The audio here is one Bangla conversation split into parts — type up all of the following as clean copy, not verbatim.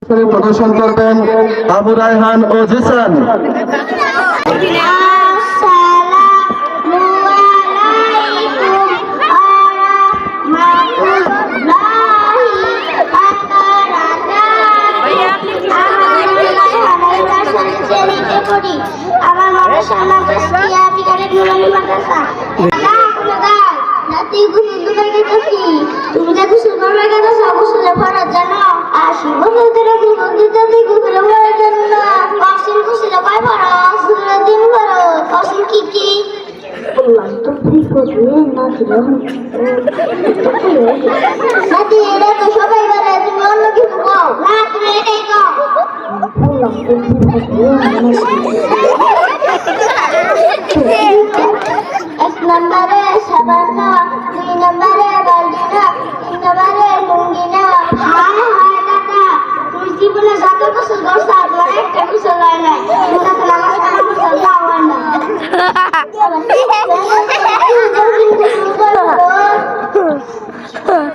প্রদর্শন করবেন আবু রায়হান ও জিসান। আমার মাদ্রাসার নাম তাসকিয়া বিকারের নুরানি মাদ্রাসা। নাতি গোসল দুবার গেছি, তুমি যা গোসল করবে গেছো গোসলের ফরজ জানো? 80 বছর ধরে গোসল দিতে তুই গোসলের ফরজ জানো না? কসম গোসলে কয় ফরজ? গোসলের দিন ফরজ। কসম কি কি? বললাম তো তুই করবি না দিলাম নাতি এটা তো সবাই বলে, তুমি অন্য কিছু কও না, তুমি এটাই কও। বললাম তো তুই করবি এক নম্বরে সাবান, 2 নম্বরে বালতি, 3 নম্বরে লুঙ্গি না। হায় হায় দাদা, তুই জীবনে যত গোসল করছ আর একটা গোসল হয় নাই। তোমরা তো নামাজ কালাম গোসল দাও না।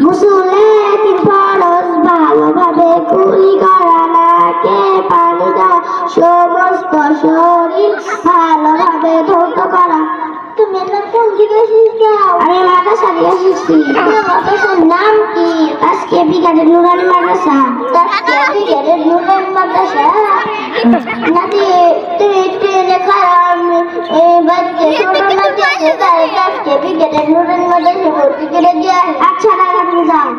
গোসলে 3 ফরজ ভালোভাবে কুলি করা, নাকে পানি দেওয়া, সমস্ত শরীর ভালোভাবে ধৌত করা। তুমি কোন দিকে শিখাও? আমি মাদ্রাসা দিয়ে শিখছি। মাদ্রাসার নাম কি? তাসকিয়া বিকারের নুরানি মাদ্রাসা। তাসকিয়া বিকারের নুরানি মাদ্রাসা। নাতি তুমি ট্রেনে খারাপ বাচ্চা ছোট নাতি আছে, তাই তাসকিয়া বিকারের নুরানি মাদ্রাসা ভর্তি করে দিয়ে। আচ্ছা দাদা তুমি যাও।